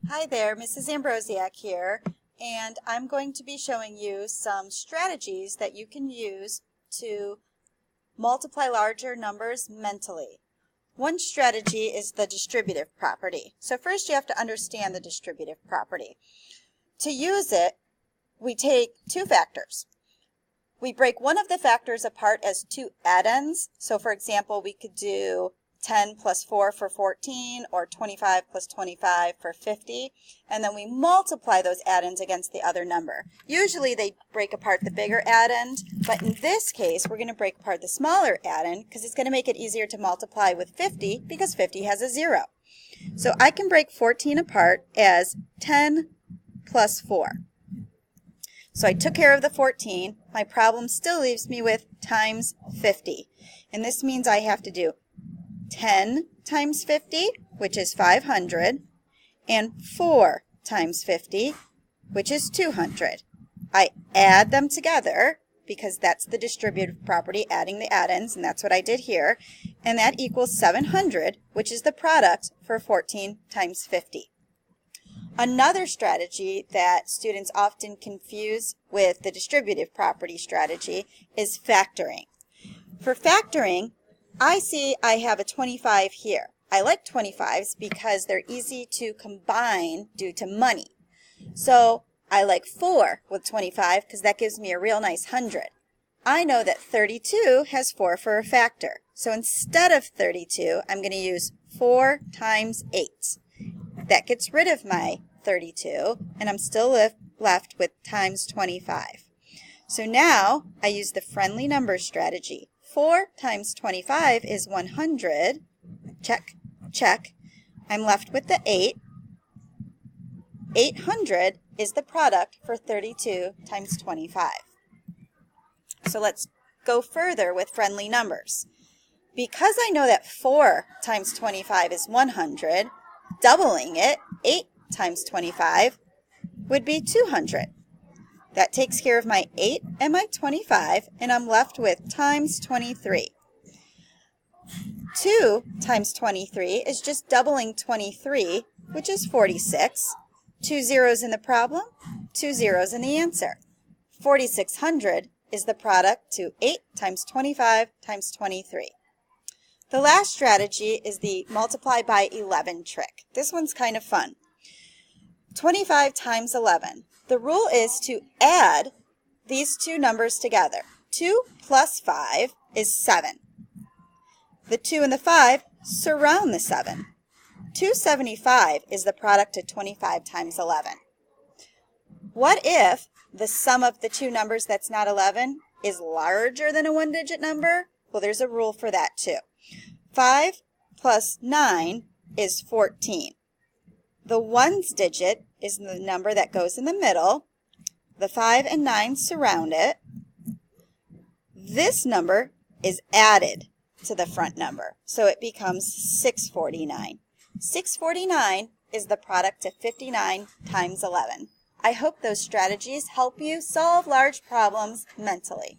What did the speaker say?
Hi there, Mrs. Ambrosiak here, and I'm going to be showing you some strategies that you can use to multiply larger numbers mentally. One strategy is the distributive property. So first you have to understand the distributive property. To use it, we take two factors. We break one of the factors apart as two addends. So for example, we could do 10 plus 4 for 14, or 25 plus 25 for 50, and then we multiply those addends against the other number. Usually they break apart the bigger addend, but in this case we're going to break apart the smaller addend because it's going to make it easier to multiply with 50 because 50 has a 0. So I can break 14 apart as 10 plus 4. So I took care of the 14. My problem still leaves me with times 50, and this means I have to do 10 times 50, which is 500, and 4 times 50, which is 200. I add them together because that's the distributive property, adding the addends, and that's what I did here, and that equals 700, which is the product for 14 times 50. Another strategy that students often confuse with the distributive property strategy is factoring. For factoring, I see I have a 25 here. I like 25s because they're easy to combine due to money. So I like 4 with 25 because that gives me a real nice 100. I know that 32 has 4 for a factor. So instead of 32, I'm going to use 4 times 8. That gets rid of my 32, and I'm still left with times 25. So now I use the friendly numbers strategy. 4 times 25 is 100. Check, check. I'm left with the 8. 800 is the product for 32 times 25. So let's go further with friendly numbers. Because I know that 4 times 25 is 100, doubling it, 8 times 25, would be 200. That takes care of my 8 and my 25, and I'm left with times 23. 2 times 23 is just doubling 23, which is 46. 2 zeros in the problem, 2 zeros in the answer. 4,600 is the product to 8 times 25 times 23. The last strategy is the multiply by 11 trick. This one's kind of fun. 25 times 11. The rule is to add these two numbers together. 2 plus 5 is 7. The 2 and the 5 surround the 7. 275 is the product of 25 times 11. What if the sum of the two numbers that's not 11 is larger than a one-digit number? Well, there's a rule for that too. 5 plus 9 is 14. The ones digit is the number that goes in the middle. The 5 and 9 surround it. This number is added to the front number, so it becomes 649. 649 is the product of 59 times 11. I hope those strategies help you solve large problems mentally.